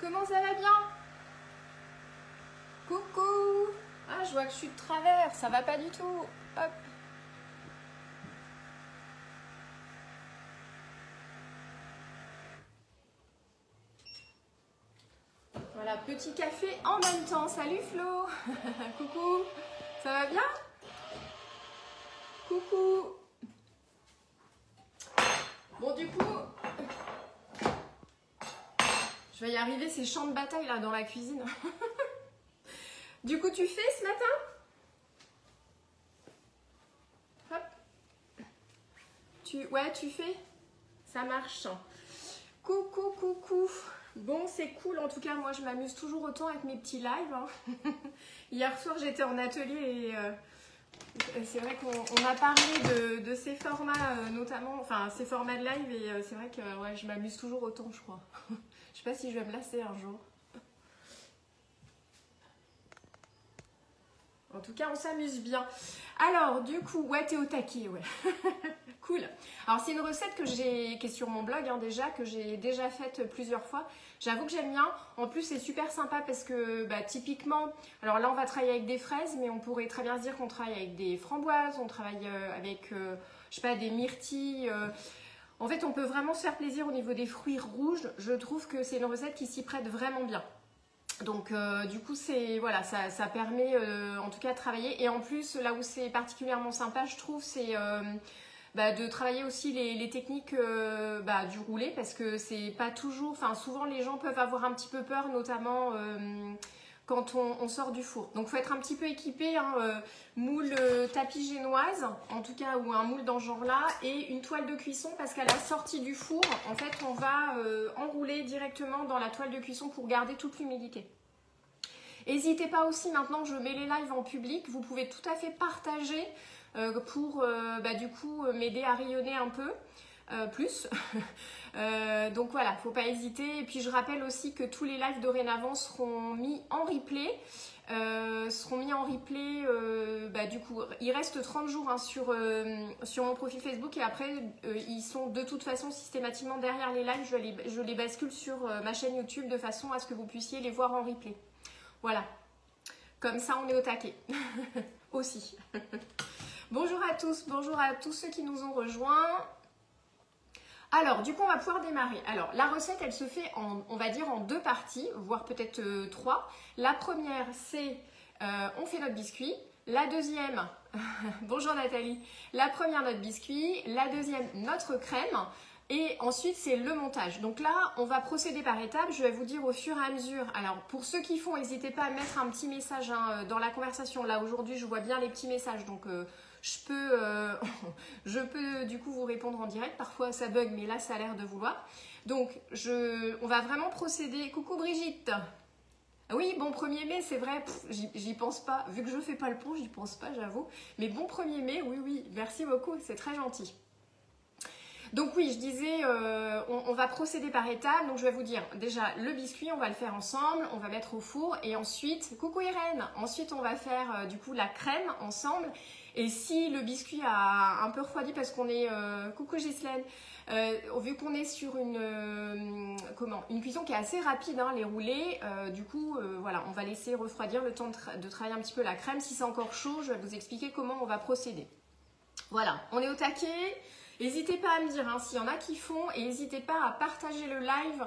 Comment ça va bien? Coucou. Ah, je vois que je suis de travers, ça va pas du tout. Hop. Voilà, petit café en même temps. Salut Flo. Coucou. Ça va bien? Coucou. Bon, du coup, je vais y arriver, ces champs de bataille là dans la cuisine. Du coup, tu fais ce matin? Hop. Ouais, tu fais? Ça marche. Coucou, coucou. Bon, c'est cool. En tout cas, moi, je m'amuse toujours autant avec mes petits lives. Hein. Hier soir, j'étais en atelier et c'est vrai qu'on a parlé de ces formats, notamment, enfin, ces formats de live. Et c'est vrai que ouais, je m'amuse toujours autant, je crois. Je sais pas si je vais me lasser un jour. En tout cas, on s'amuse bien. Alors, du coup, ouais, t'es au taquet, ouais. Cool. Alors, c'est une recette qui est sur mon blog, hein, déjà, que j'ai déjà faite plusieurs fois. J'avoue que j'aime bien. En plus, c'est super sympa parce que, bah, typiquement, alors là, on va travailler avec des fraises, mais on pourrait très bien se dire qu'on travaille avec des framboises, on travaille avec, je sais pas, des myrtilles. En fait, on peut vraiment se faire plaisir au niveau des fruits rouges. Je trouve que c'est une recette qui s'y prête vraiment bien. Donc du coup voilà, ça permet en tout cas de travailler. Et en plus là où c'est particulièrement sympa je trouve c'est de travailler aussi les techniques du roulé, parce que c'est pas toujours, enfin souvent les gens peuvent avoir un petit peu peur, notamment quand on sort du four. Donc il faut être un petit peu équipé, hein, moule tapis génoise en tout cas, ou un moule dans ce genre là, et une toile de cuisson, parce qu'à la sortie du four en fait on va enrouler directement dans la toile de cuisson pour garder toute l'humidité. N'hésitez pas aussi, maintenant je mets les lives en public, vous pouvez tout à fait partager pour du coup m'aider à rayonner un peu plus. Donc voilà, faut pas hésiter. Et puis je rappelle aussi que tous les lives dorénavant seront mis en replay. Du coup, il reste 30 jours hein, sur mon profil Facebook, et après ils sont de toute façon systématiquement derrière les lives. Je les bascule sur ma chaîne YouTube de façon à ce que vous puissiez les voir en replay. Voilà, comme ça on est au taquet aussi. Bonjour à tous ceux qui nous ont rejoints. Alors, du coup, on va pouvoir démarrer. Alors, la recette, elle se fait on va dire en deux parties, voire peut-être trois. La première, c'est on fait notre biscuit. La deuxième, bonjour Nathalie. La première, notre biscuit. La deuxième, notre crème. Et ensuite, c'est le montage. Donc là, on va procéder par étapes. Je vais vous dire au fur et à mesure. Alors, pour ceux qui font, n'hésitez pas à mettre un petit message hein, dans la conversation. Là, aujourd'hui, je vois bien les petits messages. Donc, je peux du coup vous répondre en direct. Parfois, ça bug, mais là, ça a l'air de vouloir. Donc, on va vraiment procéder. Coucou Brigitte. Oui, bon 1er mai, c'est vrai. J'y pense pas. Vu que je fais pas le pont, j'y pense pas, j'avoue. Mais bon 1er mai, oui. Merci beaucoup. C'est très gentil. Donc oui, je disais, on va procéder par étapes. Donc je vais vous dire, déjà le biscuit, on va le faire ensemble, on va mettre au four, et ensuite, coucou Irène, ensuite on va faire du coup la crème ensemble. Et si le biscuit a un peu refroidi parce qu'on est, coucou Ghislaine, vu qu'on est sur une cuisson qui est assez rapide, hein, les roulés, du coup voilà, on va laisser refroidir le temps de travailler un petit peu la crème. Si c'est encore chaud, je vais vous expliquer comment on va procéder. Voilà, on est au taquet. N'hésitez pas à me dire hein, s'il y en a qui font, et n'hésitez pas à partager le live.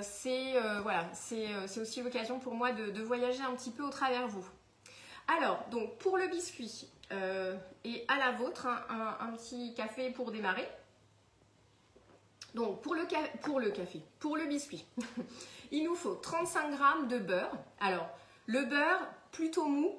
C'est aussi l'occasion pour moi de voyager un petit peu au travers vous. Alors, donc pour le biscuit et à la vôtre, hein, un petit café pour démarrer. Donc pour le biscuit, il nous faut 35 g de beurre. Alors, le beurre plutôt mou,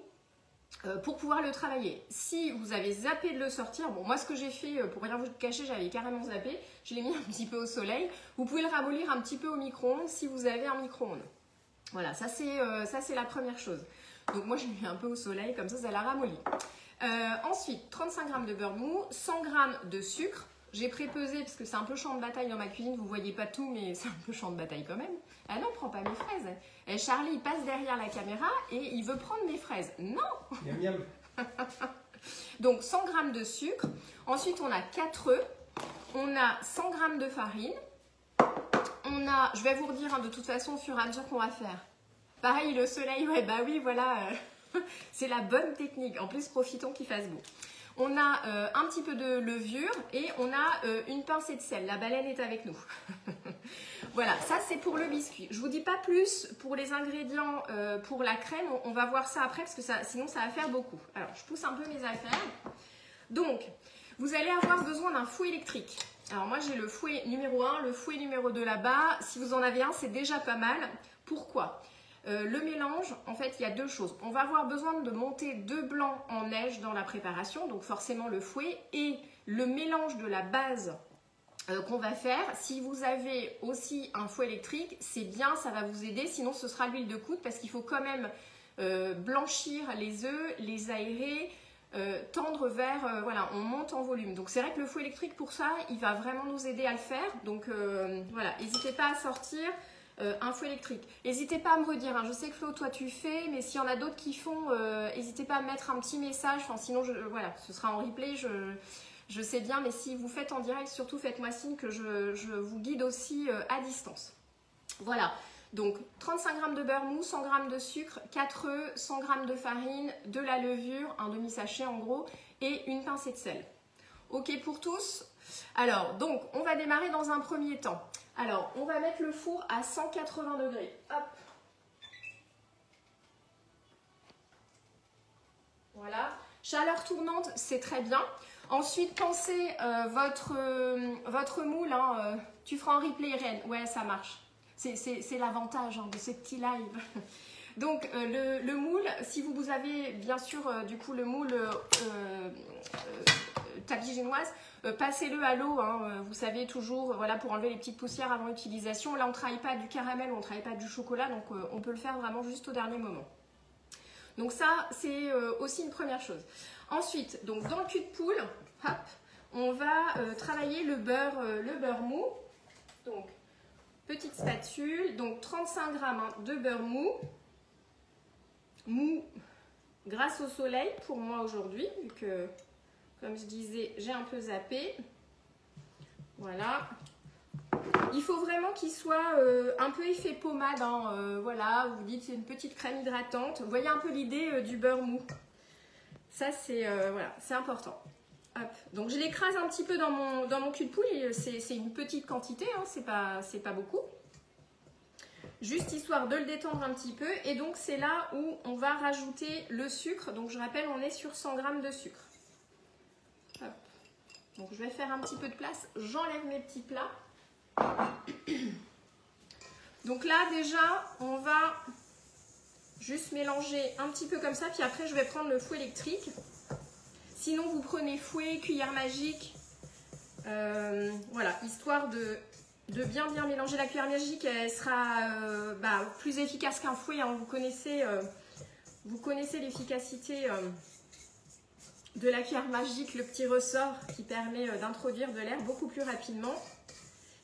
pour pouvoir le travailler. Si vous avez zappé de le sortir, bon moi ce que j'ai fait, pour rien vous cacher, j'avais carrément zappé, je l'ai mis un petit peu au soleil. Vous pouvez le ramollir un petit peu au micro-ondes si vous avez un micro-ondes. Voilà, ça c'est la première chose. Donc moi je l'ai mis un peu au soleil, comme ça l'a ramolli. Ensuite, 35 g de beurre mou, 100 g de sucre. J'ai prépesé parce que c'est un peu champ de bataille dans ma cuisine, vous voyez pas tout, mais c'est un peu champ de bataille quand même. Ah non, prends pas mes fraises. Et Charlie, il passe derrière la caméra et il veut prendre mes fraises. Non. Miam, miam. Donc 100 g de sucre. Ensuite, on a 4 œufs. On a 100 g de farine. On on a, je vais vous redire hein, de toute façon au fur et à mesure qu'on va faire. Pareil, le soleil, ouais, bah oui, voilà, c'est la bonne technique. En plus, profitons qu'il fasse beau. On a un petit peu de levure et on a une pincée de sel. La baleine est avec nous. Voilà, ça c'est pour le biscuit. Je vous dis pas plus pour les ingrédients pour la crème. On va voir ça après parce que sinon ça va faire beaucoup. Alors, je pousse un peu mes affaires. Donc, vous allez avoir besoin d'un fouet électrique. Alors moi j'ai le fouet numéro 1, le fouet numéro 2 là-bas. Si vous en avez un, c'est déjà pas mal. Pourquoi ? Le mélange, en fait, il y a deux choses. On va avoir besoin de monter 2 blancs en neige dans la préparation, donc forcément le fouet et le mélange de la base qu'on va faire. Si vous avez aussi un fouet électrique, c'est bien, ça va vous aider. Sinon, ce sera l'huile de coude parce qu'il faut quand même blanchir les œufs, les aérer, tendre vers, voilà, on monte en volume. Donc c'est vrai que le fouet électrique pour ça, il va vraiment nous aider à le faire. Donc voilà, n'hésitez pas à sortir un fouet électrique. N'hésitez pas à me redire, hein. Je sais que Flo, toi tu fais, mais s'il y en a d'autres qui font, n'hésitez pas à me mettre un petit message. Enfin, sinon, voilà, ce sera en replay, je sais bien, mais si vous faites en direct, surtout faites-moi signe que je vous guide aussi à distance. Voilà, donc 35 g de beurre mou, 100 g de sucre, 4 œufs, 100 g de farine, de la levure, un demi-sachet en gros, et une pincée de sel. Ok pour tous? Alors, donc, on va démarrer dans un premier temps. Alors, on va mettre le four à 180 degrés. Hop. Voilà. Chaleur tournante, c'est très bien. Ensuite, pensez votre moule. Hein, tu feras en replay, Irène. Ouais, ça marche. C'est l'avantage hein, de ces petits lives. Donc, le moule, si vous avez bien sûr du coup le moule tapis génoise, passez-le à l'eau, hein, vous savez toujours, voilà, pour enlever les petites poussières avant l'utilisation. Là, on ne travaille pas du caramel, on ne travaille pas du chocolat, donc on peut le faire vraiment juste au dernier moment. Donc ça, c'est aussi une première chose. Ensuite, donc dans le cul de poule, hop, on va travailler le beurre mou. Donc, petite spatule, donc 35 g hein, de beurre mou grâce au soleil pour moi aujourd'hui, vu que, comme je disais, j'ai un peu zappé. Voilà. Il faut vraiment qu'il soit un peu effet pommade. Hein, voilà, vous dites c'est une petite crème hydratante. Vous voyez un peu l'idée du beurre mou. Ça, c'est voilà, c'est important. Hop. Donc, je l'écrase un petit peu dans mon cul de poule. C'est une petite quantité, hein, c'est pas beaucoup. Juste histoire de le détendre un petit peu. Et donc, c'est là où on va rajouter le sucre. Donc, je rappelle, on est sur 100 g de sucre. Hop. Donc, je vais faire un petit peu de place. J'enlève mes petits plats. Donc là, déjà, on va juste mélanger un petit peu comme ça. Puis après, je vais prendre le fouet électrique. Sinon, vous prenez fouet, cuillère magique. Voilà, histoire de bien mélanger. La cuillère magique, elle sera plus efficace qu'un fouet. Hein. Vous connaissez l'efficacité de la cuillère magique, le petit ressort qui permet d'introduire de l'air beaucoup plus rapidement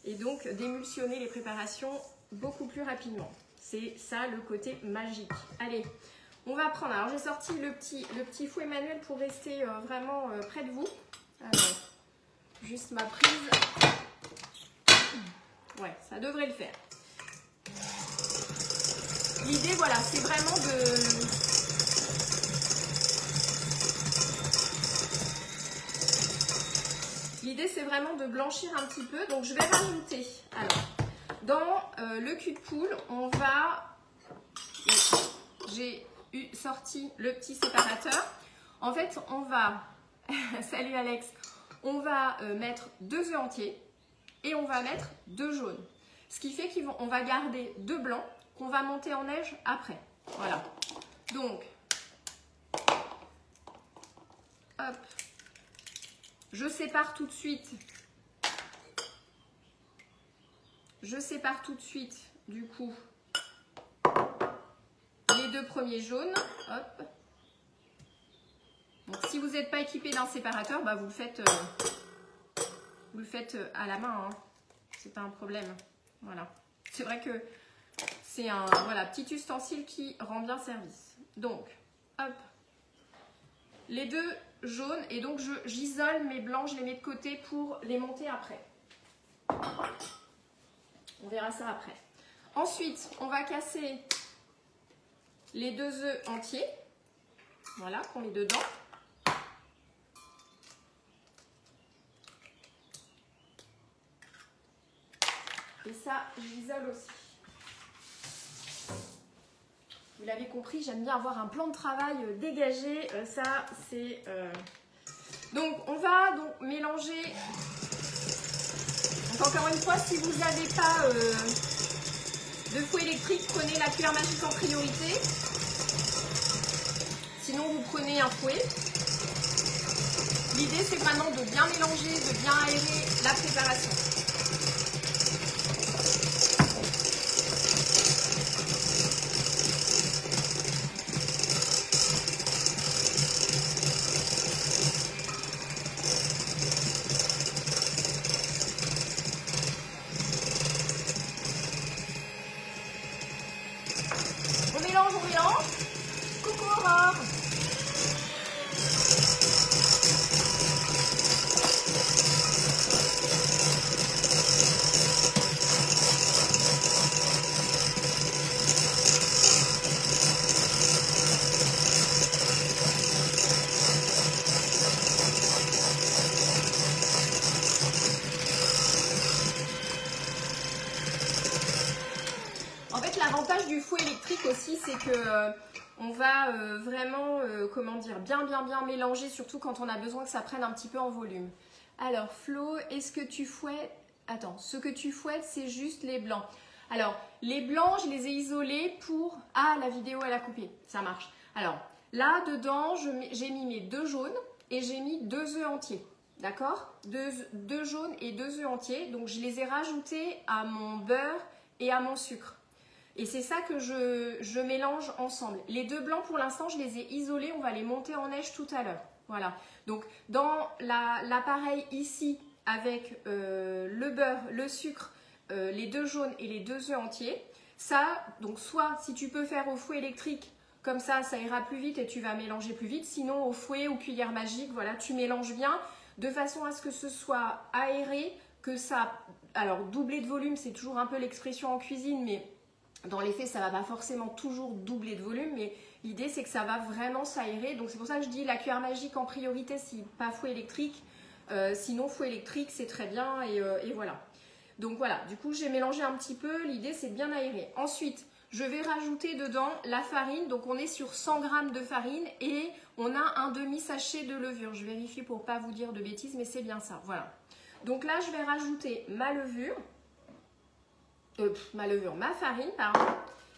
et donc d'émulsionner les préparations beaucoup plus rapidement. C'est ça le côté magique. Allez, on va prendre. Alors j'ai sorti le petit fouet manuel pour rester vraiment près de vous. Alors, juste ma prise. Ouais, ça devrait le faire. L'idée, voilà, c'est vraiment de... L'idée, c'est vraiment de blanchir un petit peu. Donc, je vais rajouter. Alors, dans le cul de poule, on va... J'ai sorti le petit séparateur. En fait, on va... Salut Alex. On va mettre 2 œufs entiers et on va mettre 2 jaunes. Ce qui fait qu'on va garder 2 blancs qu'on va monter en neige après. Voilà. Donc, hop. Je sépare tout de suite. Du coup, les 2 premiers jaunes. Hop. Donc, si vous n'êtes pas équipé d'un séparateur, bah, vous le faites à la main. Hein. C'est pas un problème. Voilà. C'est vrai que c'est un petit ustensile qui rend bien service. Donc, hop. Les 2 jaunes. Et donc, j'isole mes blancs, je les mets de côté pour les monter après. On verra ça après. Ensuite, on va casser les 2 œufs entiers. Voilà, qu'on met dedans. Et ça, j'isole aussi. Vous l'avez compris, j'aime bien avoir un plan de travail dégagé. Ça, c'est... Donc, on va donc mélanger. Donc, encore une fois, si vous n'avez pas de fouet électrique, prenez la cuillère magique en priorité. Sinon, vous prenez un fouet. L'idée, c'est vraiment de bien mélanger, de bien aérer la préparation. On mélange, on mélange. Coucou Aurore. En fait, l'avantage du fouet électrique aussi, c'est que on va vraiment, comment dire, bien mélanger, surtout quand on a besoin que ça prenne un petit peu en volume. Alors, Flo, est-ce que tu fouettes? Attends, ce que tu fouettes, c'est juste les blancs. Alors, les blancs, je les ai isolés pour... Ah, la vidéo, elle a coupé, ça marche. Alors, là, dedans, j'ai mis mes 2 jaunes et j'ai mis 2 œufs entiers. D'accord, 2 jaunes et 2 œufs entiers. Donc, je les ai rajoutés à mon beurre et à mon sucre. Et c'est ça que je mélange ensemble. Les 2 blancs, pour l'instant, je les ai isolés. On va les monter en neige tout à l'heure. Voilà. Donc, dans l'appareil ici, avec le beurre, le sucre, les 2 jaunes et les 2 œufs entiers, ça, donc soit si tu peux faire au fouet électrique, comme ça ira plus vite et tu vas mélanger plus vite. Sinon, au fouet ou cuillère magique, voilà, tu mélanges bien de façon à ce que ce soit aéré, que ça... Alors, doubler de volume, c'est toujours un peu l'expression en cuisine, mais... Dans les faits, ça ne va pas forcément toujours doubler de volume, mais l'idée, c'est que ça va vraiment s'aérer. Donc, c'est pour ça que je dis la cuillère magique en priorité, si pas fouet électrique. Sinon, fouet électrique, c'est très bien. Et voilà. Donc, voilà. Du coup, j'ai mélangé un petit peu. L'idée, c'est de bien aérer. Ensuite, je vais rajouter dedans la farine. Donc, on est sur 100 g de farine et on a un demi-sachet de levure. Je vérifie pour ne pas vous dire de bêtises, mais c'est bien ça. Voilà. Donc là, je vais rajouter ma levure. Ma farine, pardon,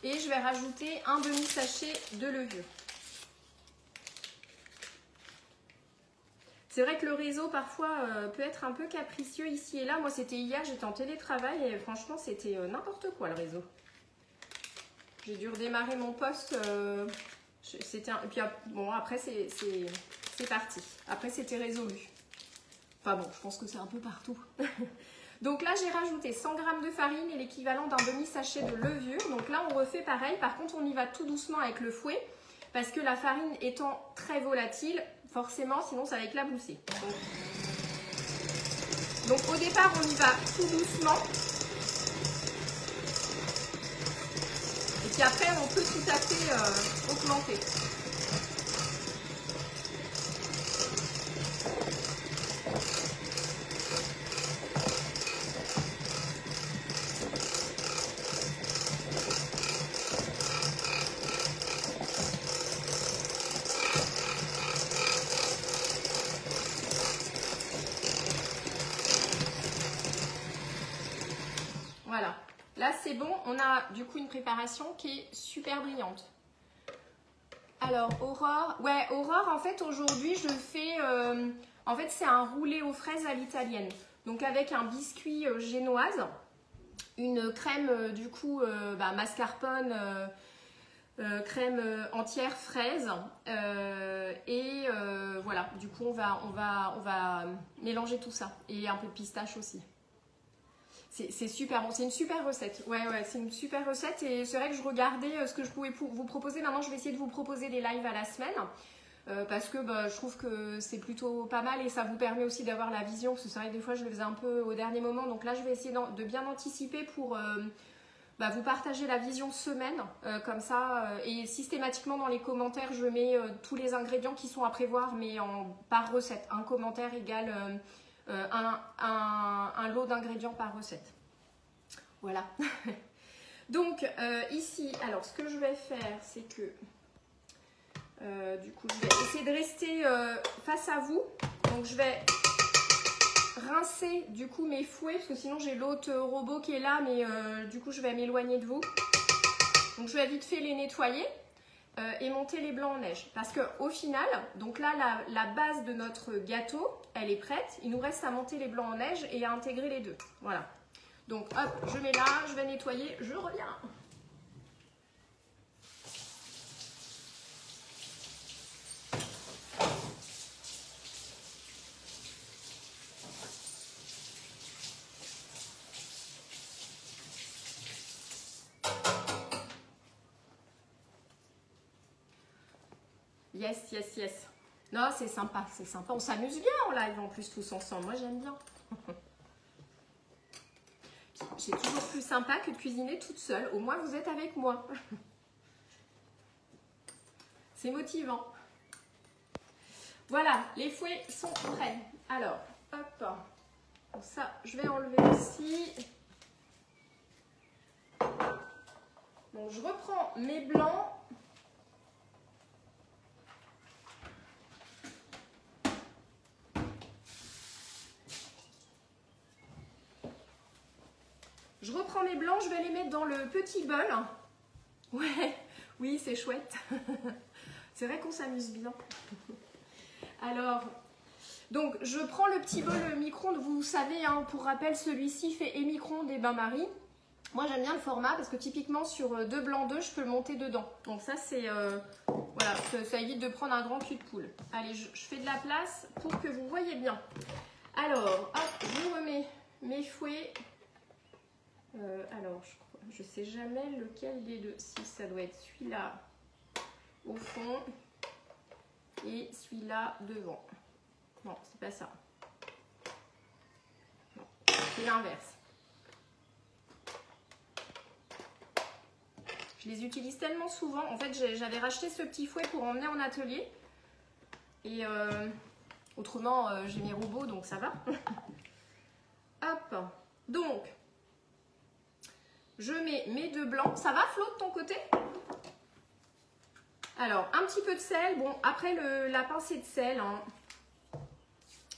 et je vais rajouter un demi-sachet de levure. C'est vrai que le réseau parfois peut être un peu capricieux ici et là. Moi c'était hier, j'étais en télétravail et franchement c'était n'importe quoi le réseau. J'ai dû redémarrer mon poste, et puis bon après c'est parti. Après c'était résolu. Enfin bon, je pense que c'est un peu partout. Donc là, j'ai rajouté 100 g de farine et l'équivalent d'un demi-sachet de levure. Donc là, on refait pareil. Par contre, on y va tout doucement avec le fouet parce que la farine étant très volatile, forcément, sinon ça va éclabousser. Donc au départ, on y va tout doucement. Et puis après, on peut tout à fait augmenter. Voilà, là c'est bon, on a du coup une préparation qui est super brillante. Alors Aurore, Aurore en fait aujourd'hui je fais, en fait c'est un roulé aux fraises à l'italienne. Donc avec un biscuit génoise, une crème du coup mascarpone, crème entière fraise et voilà, du coup on va mélanger tout ça et un peu de pistache aussi. C'est super bon, c'est une super recette. Ouais, c'est une super recette et c'est vrai que je regardais ce que je pouvais vous proposer. Maintenant, je vais essayer de vous proposer des lives à la semaine. parce que bah, je trouve que c'est plutôt pas mal et ça vous permet aussi d'avoir la vision, parce que c'est vrai que des fois je le faisais un peu au dernier moment, donc là je vais essayer de bien anticiper pour bah, vous partager la vision semaine, comme ça, et systématiquement dans les commentaires je mets tous les ingrédients qui sont à prévoir, mais par recette. Un commentaire égale un lot d'ingrédients par recette. Voilà. Donc ici, alors ce que je vais faire, c'est que du coup je vais essayer de rester face à vous. Donc je vais rincer du coup mes fouets, parce que sinon j'ai l'autre robot qui est là, mais du coup je vais m'éloigner de vous. Donc je vais vite fait les nettoyer et monter les blancs en neige. Parce que au final, donc là la base de notre gâteau, elle est prête. Il nous reste à monter les blancs en neige et à intégrer les deux. Voilà. Donc hop, je mets là, je vais nettoyer, je reviens. Yes, yes, yes. Non, c'est sympa, c'est sympa. On s'amuse bien en live en plus tous ensemble. Moi, j'aime bien. C'est toujours plus sympa que de cuisiner toute seule. Au moins, vous êtes avec moi. C'est motivant. Voilà, les fouets sont prêts. Alors, hop. Donc ça, je vais enlever aussi. Donc, je reprends mes blancs. Je reprends mes blancs, je vais les mettre dans le petit bol. Ouais, oui, c'est chouette. C'est vrai qu'on s'amuse bien. Alors, donc je prends le petit bol micro-ondes. Vous savez, hein, pour rappel, celui-ci fait et micro-ondes et bain-marie. Moi, j'aime bien le format parce que typiquement sur 2 blancs d'œufs, je peux le monter dedans. Donc ça, c'est voilà, ça évite de prendre un grand cul de poule. Allez, je fais de la place pour que vous voyez bien. Alors, hop, je remets mes fouets. Alors, je sais jamais lequel des deux. Si ça doit être celui-là au fond et celui-là devant. Non, c'est pas ça. C'est l'inverse. Je les utilise tellement souvent. En fait, j'avais racheté ce petit fouet pour emmener en atelier. Et autrement, j'ai mes robots, donc ça va. Hop. Donc, je mets mes 2 blancs. Ça va, Flo, de ton côté? Alors, un petit peu de sel. Bon, après la pincée de sel, hein,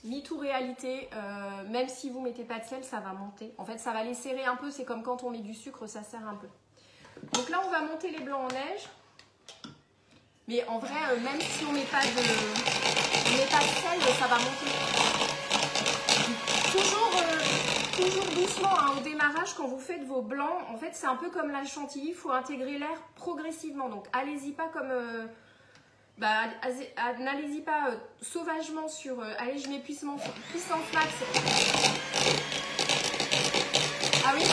mythe ou réalité, même si vous ne mettez pas de sel, ça va monter. En fait, ça va les serrer un peu. C'est comme quand on met du sucre, ça serre un peu. Donc là, on va monter les blancs en neige. Mais en vrai, même si on ne met pas de sel, ça va monter. Toujours doucement, hein, au démarrage, quand vous faites vos blancs, en fait, c'est un peu comme la chantilly, il faut intégrer l'air progressivement. Donc, allez-y pas comme... n'allez-y pas sauvagement sur... allez, je mets puissance max. Ah oui.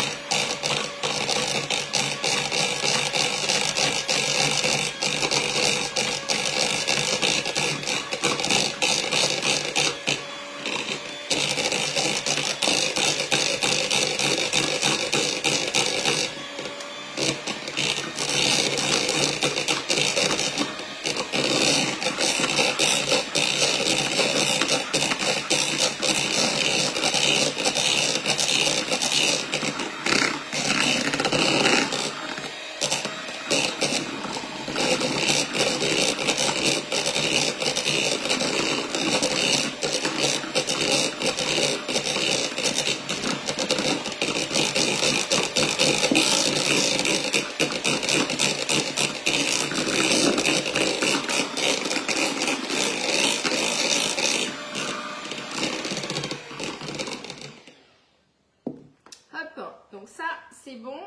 Donc ça, c'est bon.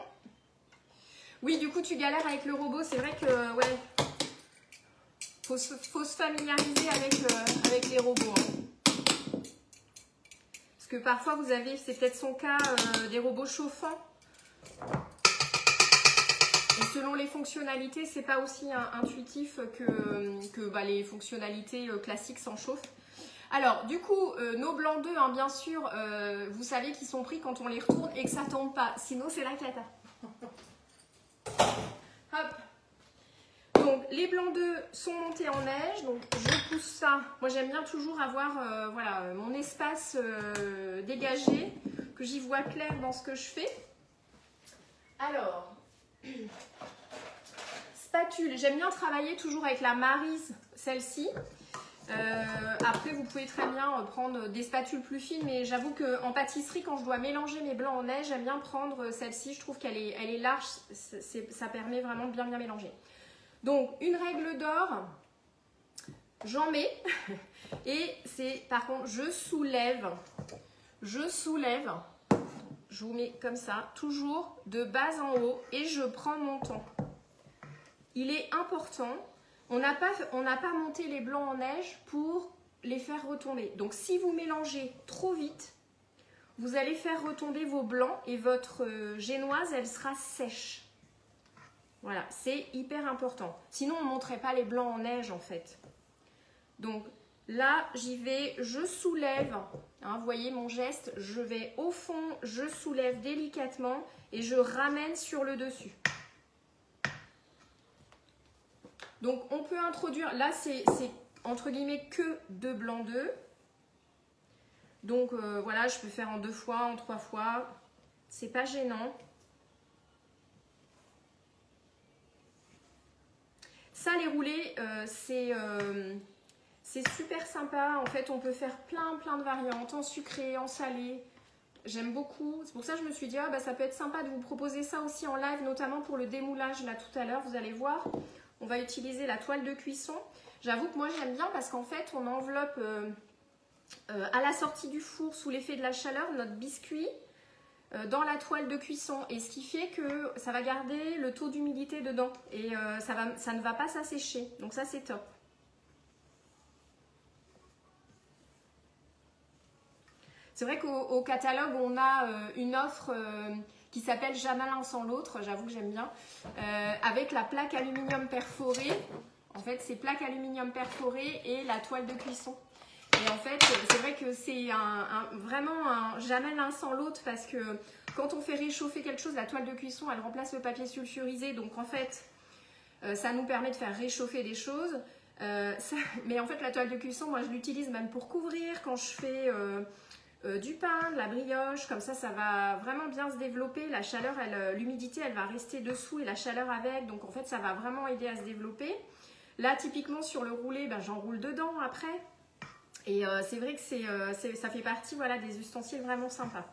Oui, du coup, tu galères avec le robot. C'est vrai que, ouais, faut se familiariser avec les robots. Hein. Parce que parfois, vous avez, c'est peut-être son cas, des robots chauffants. Et selon les fonctionnalités, c'est pas aussi intuitif que les fonctionnalités classiques sans chauffe. Alors, du coup, nos blancs d'œufs, hein, bien sûr, vous savez qu'ils sont pris quand on les retourne et que ça tombe pas. Sinon, c'est la cata. Hop. Donc, les blancs d'œufs sont montés en neige. Donc, je pousse ça. Moi, j'aime bien toujours avoir voilà, mon espace dégagé, que j'y vois clair dans ce que je fais. Alors, spatule. J'aime bien travailler toujours avec la Maryse, celle-ci. Après, vous pouvez très bien prendre des spatules plus fines, mais j'avoue qu'en pâtisserie, quand je dois mélanger mes blancs en neige, j'aime bien prendre celle-ci. Je trouve qu'elle est large, ça permet vraiment de bien mélanger. Donc, une règle d'or, j'en mets, et c'est par contre, je soulève, je vous mets comme ça, toujours de bas en haut, et je prends mon temps. Il est important. On n'a pas monté les blancs en neige pour les faire retomber. Donc, si vous mélangez trop vite, vous allez faire retomber vos blancs et votre génoise, elle sera sèche. Voilà, c'est hyper important. Sinon, on ne monterait pas les blancs en neige, en fait. Donc, là, j'y vais, je soulève. Hein, vous voyez mon geste, je vais au fond, je soulève délicatement et je ramène sur le dessus. Donc, on peut introduire, là, c'est entre guillemets que 2 blancs d'œufs. Donc, voilà, je peux faire en 2 fois, en 3 fois. C'est pas gênant. Ça, les roulés, c'est super sympa. En fait, on peut faire plein de variantes, en sucré, en salé. J'aime beaucoup. C'est pour ça que je me suis dit, ah, bah, ça peut être sympa de vous proposer ça aussi en live, notamment pour le démoulage, là, tout à l'heure. Vous allez voir. On va utiliser la toile de cuisson. J'avoue que moi j'aime bien parce qu'en fait on enveloppe à la sortie du four sous l'effet de la chaleur notre biscuit dans la toile de cuisson. Et ce qui fait que ça va garder le taux d'humidité dedans. Et ça ne va pas s'assécher. Donc ça c'est top. C'est vrai qu'au catalogue on a une offre... qui s'appelle Jamais l'un sans l'autre, j'avoue que j'aime bien, avec la plaque aluminium perforée. En fait, c'est plaque aluminium perforée et la toile de cuisson. Et en fait, c'est vrai que c'est vraiment un jamais l'un sans l'autre parce que quand on fait réchauffer quelque chose, la toile de cuisson, elle remplace le papier sulfurisé. Donc en fait, ça nous permet de faire réchauffer des choses. Mais en fait, la toile de cuisson, moi, je l'utilise même pour couvrir quand je fais... du pain, de la brioche, comme ça va vraiment bien se développer. La chaleur, l'humidité, elle va rester dessous et la chaleur avec, donc en fait ça va vraiment aider à se développer. Là typiquement sur le roulé, ben, j'enroule dedans après et c'est vrai que ça fait partie voilà, des ustensiles vraiment sympas.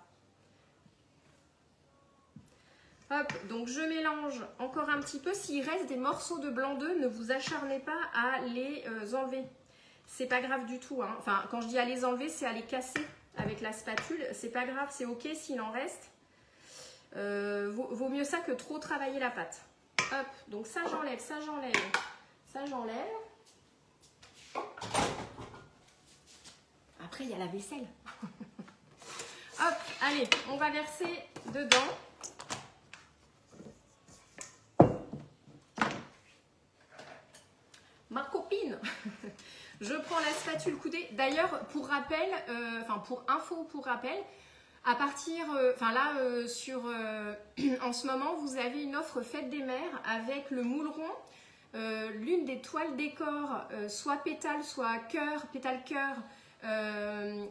Hop, donc je mélange encore un petit peu. S'il reste des morceaux de blanc d'œuf, ne vous acharnez pas à les enlever, c'est pas grave du tout, hein. Enfin quand je dis à les enlever, c'est à les casser avec la spatule, c'est pas grave, c'est ok s'il en reste. Vaut mieux ça que trop travailler la pâte. Hop, donc ça j'enlève, ça j'enlève, ça j'enlève. Après il y a la vaisselle. Hop, allez, on va verser dedans. Ma copine. Je prends la spatule coudée. D'ailleurs, pour rappel, pour info ou pour rappel, à partir, en ce moment, vous avez une offre Fête des Mères avec le moule rond, l'une des toiles décor, soit pétale, soit cœur, pétale cœur,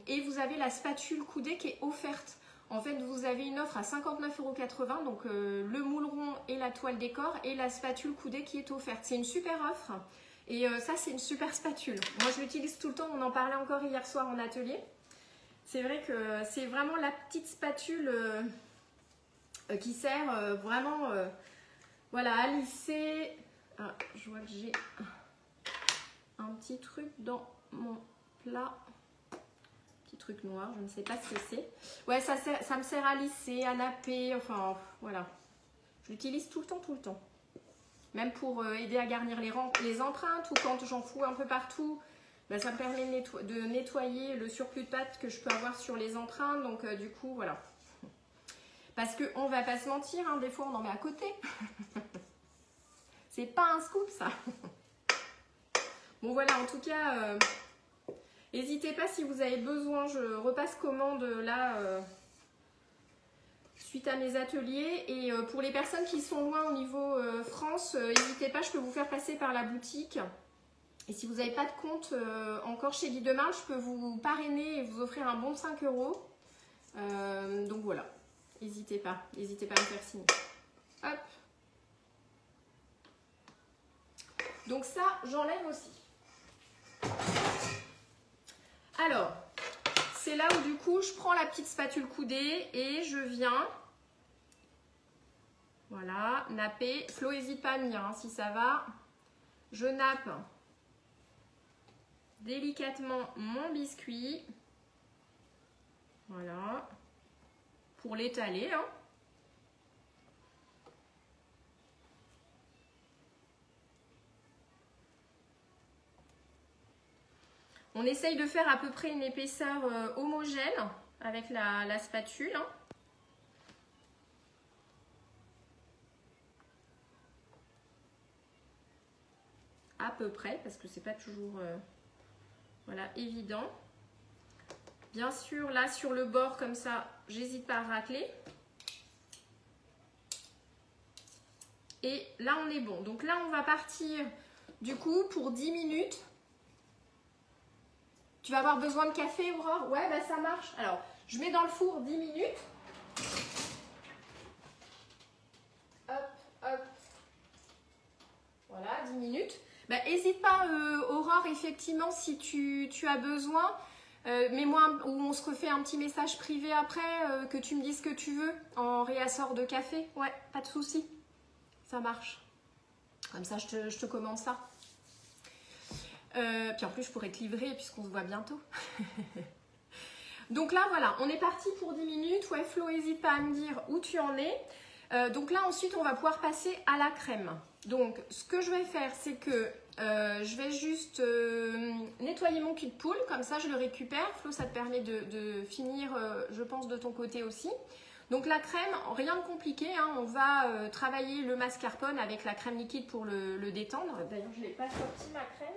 et vous avez la spatule coudée qui est offerte. En fait, vous avez une offre à 59,80 €, donc le moule rond et la toile décor et la spatule coudée qui est offerte. C'est une super offre. Et ça, c'est une super spatule. Moi, je l'utilise tout le temps. On en parlait encore hier soir en atelier. C'est vrai que c'est vraiment la petite spatule qui sert vraiment voilà, à lisser. Ah, je vois que j'ai un petit truc dans mon plat. Petit truc noir, je ne sais pas ce que c'est. Ouais, ça me sert à lisser, à napper. Enfin, voilà. Je l'utilise tout le temps. Même pour aider à garnir les empreintes ou quand j'en fous un peu partout, ben ça me permet de nettoyer le surplus de pâte que je peux avoir sur les empreintes. Donc du coup, voilà. Parce qu'on ne va pas se mentir, hein, des fois on en met à côté. C'est pas un scoop ça. Bon voilà, en tout cas, n'hésitez pas si vous avez besoin, je repasse commande là suite à mes ateliers. Et pour les personnes qui sont loin au niveau France, n'hésitez pas, je peux vous faire passer par la boutique. Et si vous n'avez pas de compte encore chez Guy Demarle, je peux vous parrainer et vous offrir un bon de 5 €. Donc voilà, n'hésitez pas à me faire signe. Hop. Donc ça, j'enlève aussi. Alors, c'est là où du coup, je prends la petite spatule coudée et je viens, voilà, napper. Flo, n'hésite pas à me dire hein, si ça va. Je nappe délicatement mon biscuit. Voilà. Pour l'étaler, hein. On essaye de faire à peu près une épaisseur homogène avec la spatule. Hein. À peu près, parce que c'est pas toujours voilà, évident. Bien sûr, là sur le bord comme ça, j'hésite pas à racler. Et là on est bon. Donc là on va partir du coup pour 10 minutes. Tu vas avoir besoin de café, Aurore? Ouais, bah ça marche. Alors, je mets dans le four 10 minutes. Hop, hop. Voilà, 10 minutes. Bah, n'hésite pas, Aurore, effectivement, si tu as besoin. Mets-moi, ou on se refait un petit message privé après, que tu me dises ce que tu veux en réassort de café. Ouais, pas de souci. Ça marche. Comme ça, je te commande ça. Puis en plus, je pourrais te livrer puisqu'on se voit bientôt. Donc là, voilà, on est parti pour 10 minutes. Ouais, Flo, n'hésite pas à me dire où tu en es. Donc là, ensuite, on va pouvoir passer à la crème. Donc, ce que je vais faire, c'est que je vais juste nettoyer mon cul de poule. Comme ça, je le récupère. Flo, ça te permet de finir, je pense, de ton côté aussi. Donc la crème, rien de compliqué. Hein, on va travailler le mascarpone avec la crème liquide pour le détendre. D'ailleurs, je n'ai pas sorti ma crème.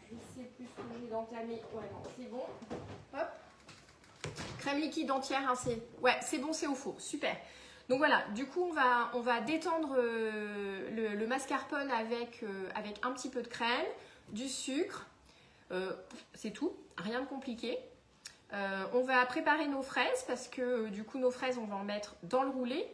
Je ne sais plus ce que j'ai d'entamé. Ouais, non, c'est bon. Hop. Crème liquide entière, hein, c'est bon, c'est au four. Super. Donc voilà, du coup, on va détendre le mascarpone avec un petit peu de crème, du sucre. C'est tout, rien de compliqué. On va préparer nos fraises parce que du coup, nos fraises, on va en mettre dans le roulé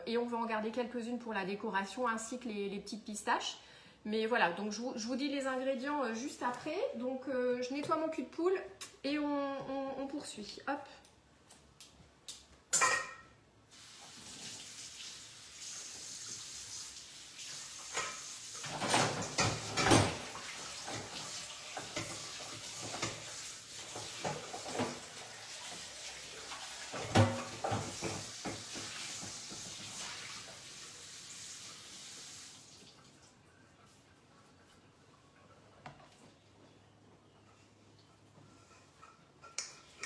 et on va en garder quelques-unes pour la décoration ainsi que les petites pistaches. Mais voilà, donc je vous dis les ingrédients juste après. Donc je nettoie mon cul de poule et on poursuit. Hop.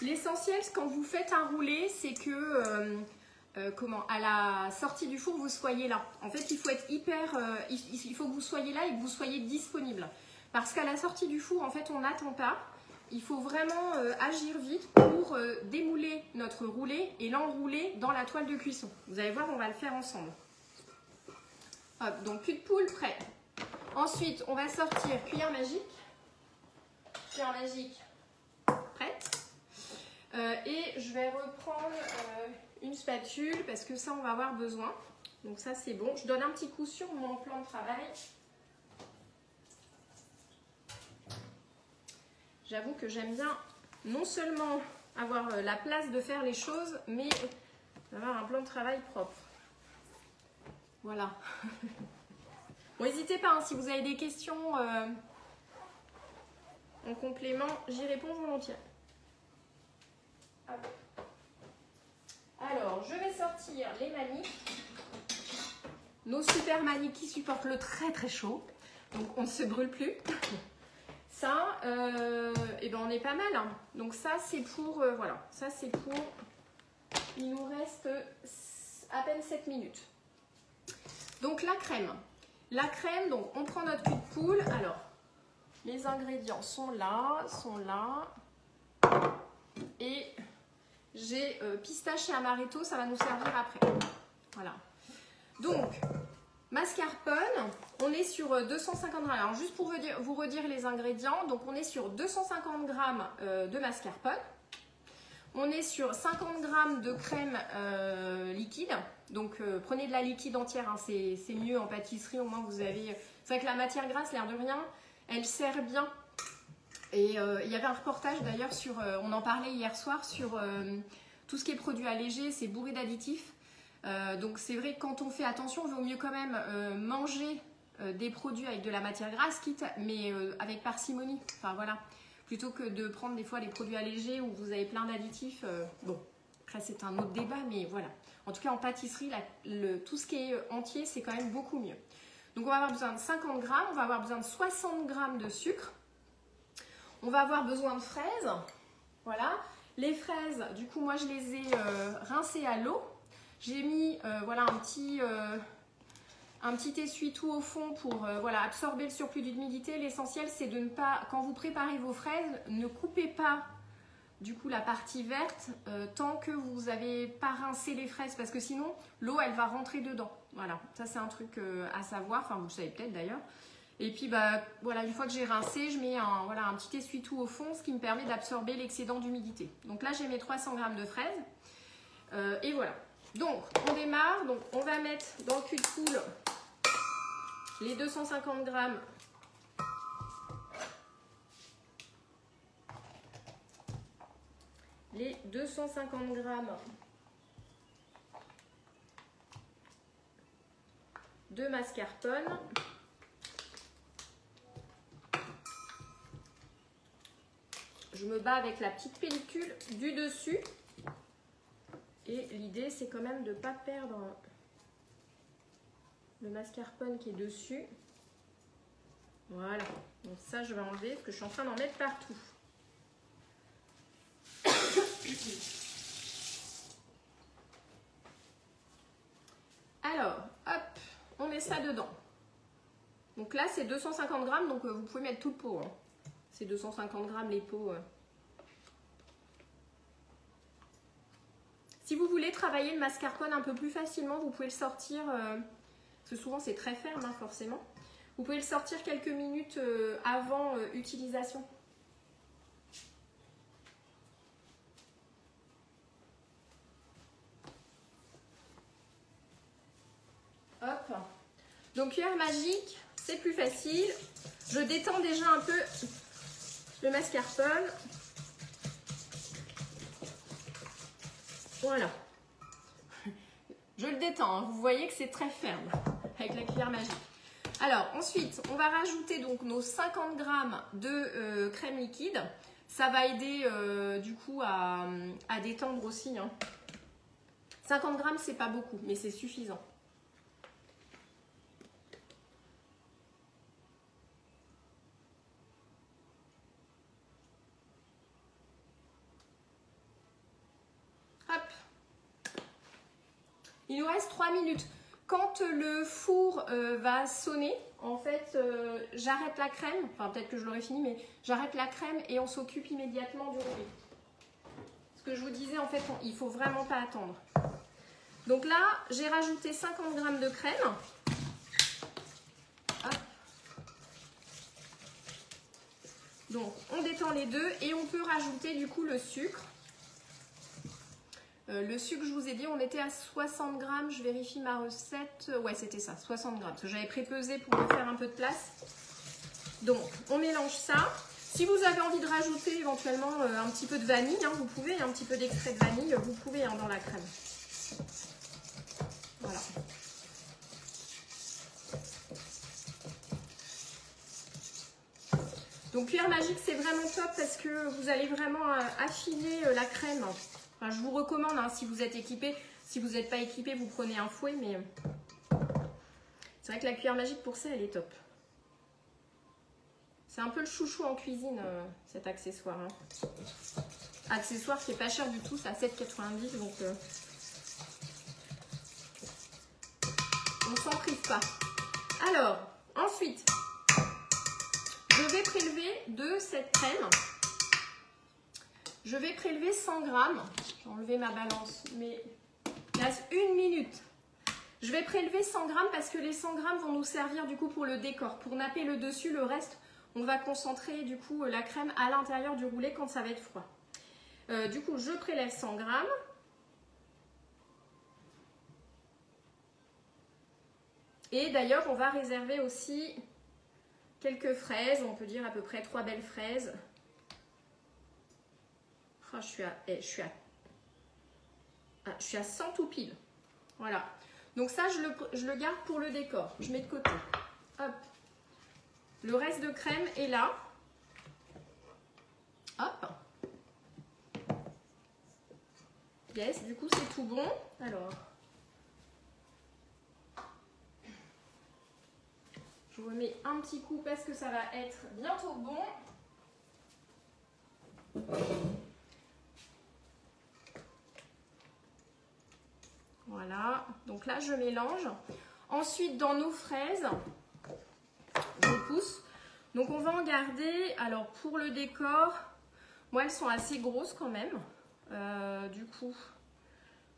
L'essentiel, quand vous faites un roulé, c'est que à la sortie du four, vous soyez là. En fait, il faut être il faut que vous soyez là et que vous soyez disponible. Parce qu'à la sortie du four, en fait, on n'attend pas. Il faut vraiment agir vite pour démouler notre roulé et l'enrouler dans la toile de cuisson. Vous allez voir, on va le faire ensemble. Hop, donc cul de poule prêt. Ensuite, on va sortir cuillère magique. Cuillère magique prête. Et je vais reprendre une spatule parce que ça on va avoir besoin. Donc ça c'est bon. Je donne un petit coup sur mon plan de travail. J'avoue que j'aime bien non seulement avoir la place de faire les choses, mais avoir un plan de travail propre. Voilà. Bon, n'hésitez pas, hein, si vous avez des questions en complément, j'y réponds volontiers. Alors, je vais sortir les maniques. Nos super maniques qui supportent le très très chaud. Donc, on ne se brûle plus. Ça, et ben on est pas mal. Hein. Donc, ça, c'est pour... voilà, ça, c'est pour... Il nous reste... à peine 7 minutes. Donc la crème. La crème, donc on prend notre cul de poule. Alors, les ingrédients sont là. Et j'ai pistache et amaretto, ça va nous servir après. Voilà. Donc, mascarpone, on est sur 250 grammes. Alors, juste pour vous redire les ingrédients, donc on est sur 250 grammes de mascarpone. On est sur 50 grammes de crème liquide. Donc, prenez de la liquide entière, hein, c'est mieux en pâtisserie. Au moins, vous avez... C'est vrai que la matière grasse, l'air de rien, elle sert bien. Et il y avait un reportage d'ailleurs sur... on en parlait hier soir sur tout ce qui est produit allégé, c'est bourré d'additifs. Donc, c'est vrai que quand on fait attention, il vaut mieux quand même manger des produits avec de la matière grasse, quitte, mais avec parcimonie. Enfin, voilà. Plutôt que de prendre des fois les produits allégés où vous avez plein d'additifs. Bon, après c'est un autre débat, mais voilà. En tout cas en pâtisserie, tout ce qui est entier, c'est quand même beaucoup mieux. Donc on va avoir besoin de 50 grammes, on va avoir besoin de 60 grammes de sucre. On va avoir besoin de fraises. Voilà. Les fraises, du coup moi je les ai rincées à l'eau. J'ai mis voilà, un petit essuie-tout au fond pour voilà, absorber le surplus d'humidité. L'essentiel, c'est de ne pas, quand vous préparez vos fraises, ne coupez pas du coup la partie verte tant que vous n'avez pas rincé les fraises, parce que sinon l'eau elle va rentrer dedans. Voilà, ça c'est un truc à savoir, enfin vous le savez peut-être d'ailleurs. Et puis bah voilà, une fois que j'ai rincé, je mets voilà, un petit essuie-tout au fond, ce qui me permet d'absorber l'excédent d'humidité. Donc là j'ai mes 300 grammes de fraises et voilà. Donc on démarre, donc on va mettre dans le cul de poule les 250 grammes de mascarpone. Je me bats avec la petite pellicule du dessus. Et l'idée, c'est quand même de ne pas perdre le mascarpone qui est dessus. Voilà. Donc ça, je vais enlever parce que je suis en train d'en mettre partout. Alors, hop, on met ça dedans. Donc là, c'est 250 grammes, donc vous pouvez mettre tout le pot. Hein. C'est 250 grammes les pots. Si vous voulez travailler le mascarpone un peu plus facilement, vous pouvez le sortir, parce que souvent c'est très ferme, hein, forcément. Vous pouvez le sortir quelques minutes avant utilisation. Hop. Donc cuillère magique, c'est plus facile. Je détends déjà un peu le mascarpone. Voilà. Je le détends, hein. Vous voyez que c'est très ferme avec la cuillère magique. Alors ensuite, on va rajouter donc nos 50 grammes de crème liquide. Ça va aider du coup à détendre aussi. Hein. 50 grammes, c'est pas beaucoup, mais c'est suffisant. Il nous reste 3 minutes. Quand le four va sonner, en fait, j'arrête la crème. Enfin, peut-être que je l'aurai fini, mais j'arrête la crème et on s'occupe immédiatement du roulé. Ce que je vous disais, en fait, il ne faut vraiment pas attendre. Donc là, j'ai rajouté 50 grammes de crème. Hop. Donc, on détend les deux et on peut rajouter du coup le sucre. Le sucre, je vous ai dit, on était à 60 grammes. Je vérifie ma recette. Ouais, c'était ça, 60 grammes. Parce que j'avais prépesé pour me faire un peu de place. Donc, on mélange ça. Si vous avez envie de rajouter éventuellement un petit peu de vanille, hein, vous pouvez, un petit peu d'extrait de vanille, vous pouvez hein, dans la crème. Voilà. Donc, cuillère magique, c'est vraiment top parce que vous allez vraiment affiner la crème. Enfin, je vous recommande hein, si vous êtes équipé. Si vous n'êtes pas équipé, vous prenez un fouet, mais c'est vrai que la cuillère magique pour ça, elle est top. C'est un peu le chouchou en cuisine, cet accessoire. Hein. Accessoire qui est pas cher du tout, c'est à 7,90 donc s'en prive pas. Alors, ensuite, je vais prélever de cette crème. Je vais prélever 100 grammes. J'ai enlevé ma balance, mais il reste 1 minute. Je vais prélever 100 grammes parce que les 100 grammes vont nous servir du coup pour le décor. Pour napper le dessus, le reste, on va concentrer du coup la crème à l'intérieur du roulé quand ça va être froid. Du coup, je prélève 100 grammes. Et d'ailleurs, on va réserver aussi quelques fraises. On peut dire à peu près 3 belles fraises. Oh, je suis à 100 tout pile. Voilà. Donc ça, je le garde pour le décor. Je mets de côté. Hop. Le reste de crème est là. Hop. Yes, du coup, c'est tout bon. Alors, je remets un petit coup parce que ça va être bientôt bon. Voilà, donc là je mélange. Ensuite dans nos fraises, je pousse. Donc on va en garder, alors pour le décor, moi elles sont assez grosses quand même. Du coup,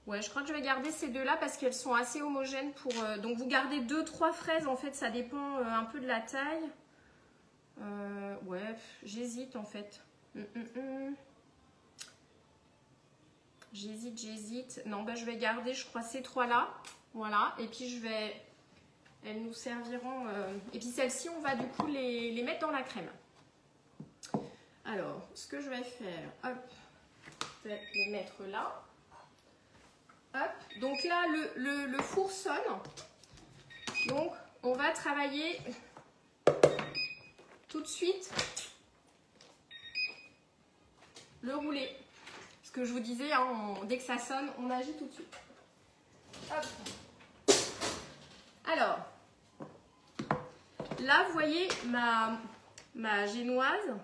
ouais, je crois que je vais garder ces deux-là parce qu'elles sont assez homogènes pour... donc vous gardez 2-3 fraises, en fait ça dépend un peu de la taille. Ouais, j'hésite en fait. J'hésite. Non, bah, je vais garder, je crois, ces 3-là. Voilà. Et puis, elles nous serviront... Et puis, celles-ci, on va du coup les mettre dans la crème. Alors, ce que je vais faire, hop, je vais les mettre là. Hop. Donc là, le four sonne. Donc, on va travailler tout de suite le roulé. Que je vous disais, hein, dès que ça sonne, on agit tout de suite. Hop. Alors, là, vous voyez ma génoise.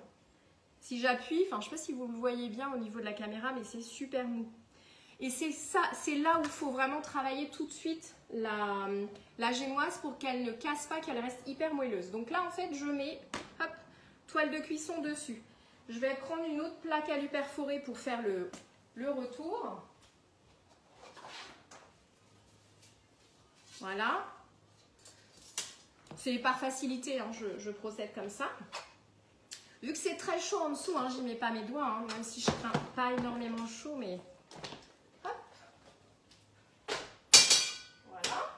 Si j'appuie, enfin, je ne sais pas si vous le voyez bien au niveau de la caméra, mais c'est super mou. Et c'est ça, c'est là où il faut vraiment travailler tout de suite la génoise pour qu'elle ne casse pas, qu'elle reste hyper moelleuse. Donc là, en fait, je mets, hop, toile de cuisson dessus. Je vais prendre une autre plaque alu perforée pour faire le retour. Voilà. C'est par facilité, hein, je procède comme ça. Vu que c'est très chaud en dessous, hein, j'y mets pas mes doigts, hein, même si je crains pas énormément chaud, mais hop. Voilà.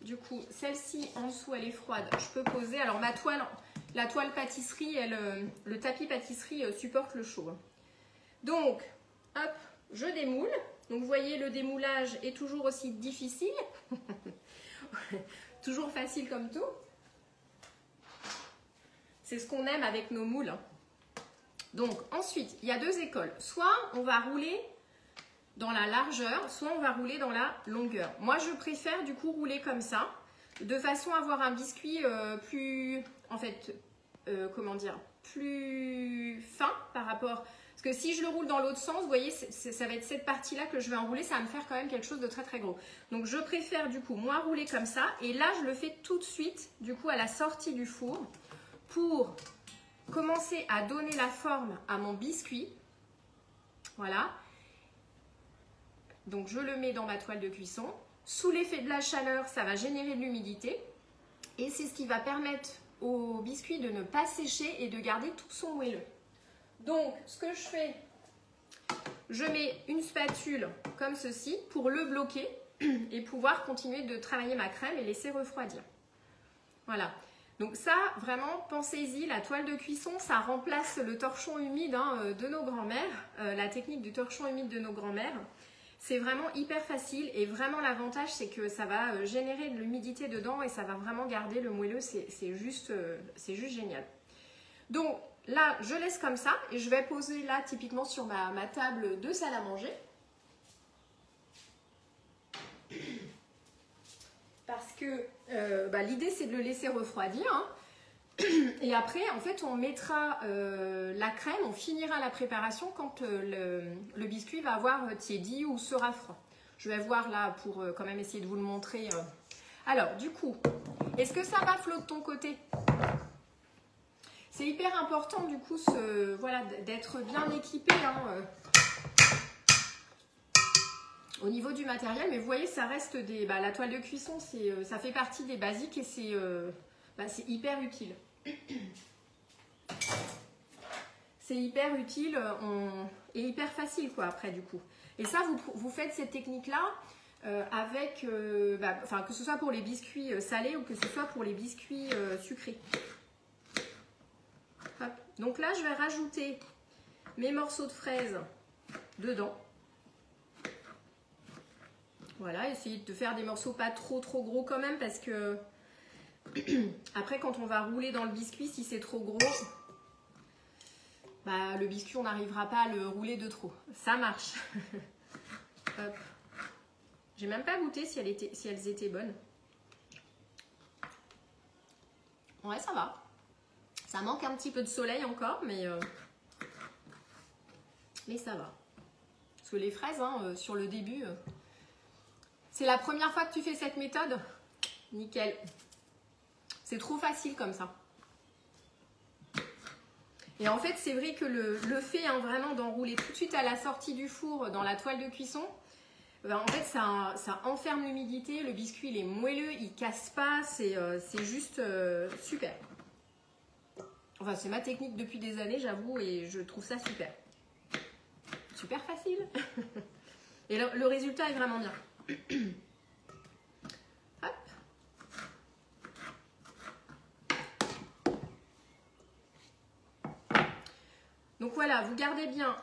Du coup, celle-ci en dessous, elle est froide. Je peux poser. Alors ma toile, la toile pâtisserie, le tapis pâtisserie supporte le chaud. Donc, hop, je démoule. Donc, vous voyez, le démoulage est toujours aussi difficile. Toujours facile comme tout. C'est ce qu'on aime avec nos moules. Donc, ensuite, il y a 2 écoles. Soit on va rouler dans la largeur, soit on va rouler dans la longueur. Moi, je préfère du coup rouler comme ça, de façon à avoir un biscuit plus, en fait, comment dire, plus fin par rapport... Parce que si je le roule dans l'autre sens, vous voyez, ça va être cette partie-là que je vais enrouler, ça va me faire quand même quelque chose de très très gros. Donc je préfère du coup, moi, rouler comme ça. Et là, je le fais tout de suite, du coup, à la sortie du four, pour commencer à donner la forme à mon biscuit. Voilà. Donc je le mets dans ma toile de cuisson. Sous l'effet de la chaleur, ça va générer de l'humidité. Et c'est ce qui va permettre au biscuit de ne pas sécher et de garder tout son moelleux. Donc, ce que je fais, je mets une spatule comme ceci pour le bloquer et pouvoir continuer de travailler ma crème et laisser refroidir. Voilà. Donc ça, vraiment, pensez-y, la toile de cuisson, ça remplace le torchon humide hein, de nos grands-mères, la technique du torchon humide de nos grands-mères. C'est vraiment hyper facile et vraiment l'avantage, c'est que ça va générer de l'humidité dedans et ça va vraiment garder le moelleux, c'est juste génial. Donc, là, je laisse comme ça et je vais poser là typiquement sur ma table de salle à manger. Parce que l'idée c'est de le laisser refroidir. Hein. Et après, en fait, on mettra la crème, on finira la préparation quand le biscuit va avoir tiédi ou sera froid. Je vais voir là pour quand même essayer de vous le montrer. Alors, du coup, est-ce que ça va Flo de ton côté? C'est hyper important du coup voilà, d'être bien équipé hein, au niveau du matériel. Mais vous voyez, ça reste la toile de cuisson, ça fait partie des basiques et c'est hyper utile. C'est hyper utile et hyper facile quoi après du coup. Et ça, vous faites cette technique-là avec, que ce soit pour les biscuits salés ou que ce soit pour les biscuits sucrés. Hop. Donc là, je vais rajouter mes morceaux de fraises dedans. Voilà, essayez de faire des morceaux pas trop gros quand même parce que après quand on va rouler dans le biscuit, si c'est trop gros, le biscuit on n'arrivera pas à le rouler de trop. Ça marche. Hop. J'ai même pas goûté si elles étaient bonnes. Ouais, ça va. Ça manque un petit peu de soleil encore, mais ça va. Parce que les fraises, hein, sur le début, c'est la première fois que tu fais cette méthode. Nickel. C'est trop facile comme ça. Et en fait, c'est vrai que le fait hein, vraiment d'enrouler tout de suite à la sortie du four dans la toile de cuisson, en fait, ça enferme l'humidité. Le biscuit, il est moelleux, il casse pas. C'est juste super. Enfin, c'est ma technique depuis des années, j'avoue, et je trouve ça super. Super facile. Et le résultat est vraiment bien. Hop. Donc voilà, vous gardez bien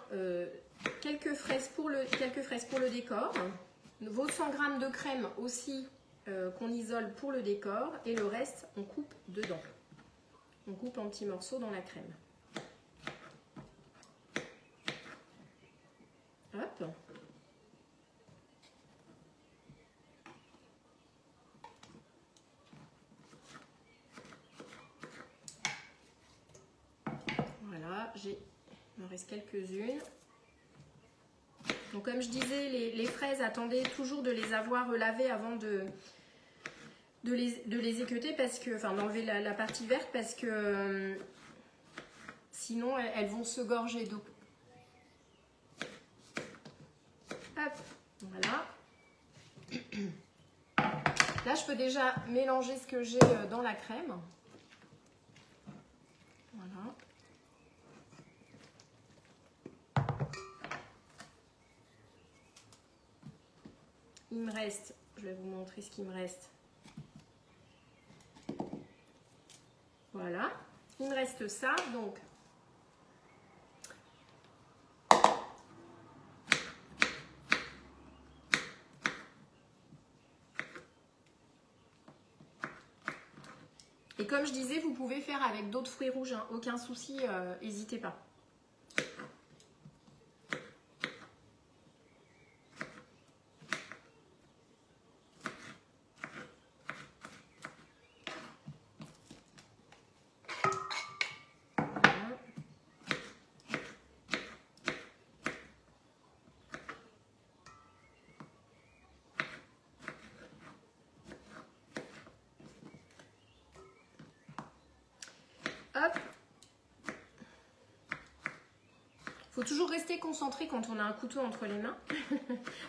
quelques fraises pour le décor. Vos 100 g de crème aussi qu'on isole pour le décor. Et le reste, on coupe dedans. On coupe en petits morceaux dans la crème. Hop. Voilà, il me reste quelques-unes. Donc comme je disais, les fraises, attendez toujours de les avoir lavées avant de les équeuter parce que, enfin d'enlever la partie verte parce que sinon elles vont se gorger d'eau. Hop, voilà. Là, je peux déjà mélanger ce que j'ai dans la crème. Voilà. Il me reste, je vais vous montrer ce qu'il me reste. Voilà, il me reste ça, donc et comme je disais, vous pouvez faire avec d'autres fruits rouges, hein, aucun souci, n'hésitez pas. Hop. Faut toujours rester concentré quand on a un couteau entre les mains.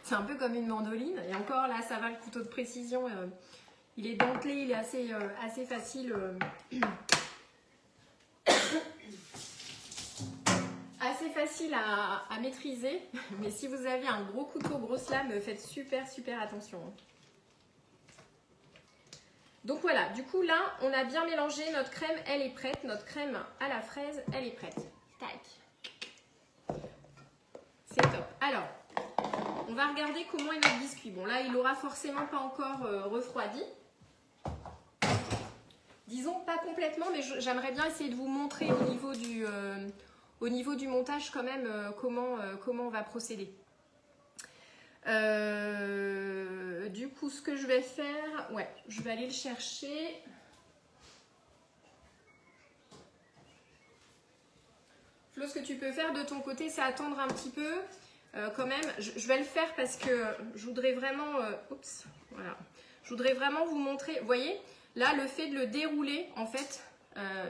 C'est un peu comme une mandoline. Et encore là, ça va, le couteau de précision. Il est dentelé, il est assez facile. Assez facile à maîtriser. Mais si vous avez un gros couteau, grosse lame, faites super attention. Donc voilà, du coup là, on a bien mélangé, notre crème, elle est prête. Notre crème à la fraise, elle est prête. Tac. C'est top. Alors, on va regarder comment est notre biscuit. Bon là, il n'aura forcément pas encore refroidi. Disons pas complètement, mais j'aimerais bien essayer de vous montrer au niveau du montage quand même comment on va procéder. Du coup, ce que je vais faire, ouais, je vais aller le chercher. Flo, ce que tu peux faire de ton côté, c'est attendre un petit peu. quand même, je vais le faire parce que je voudrais vraiment, oups, voilà, je voudrais vraiment vous montrer, vous voyez, là le fait de le dérouler, en fait,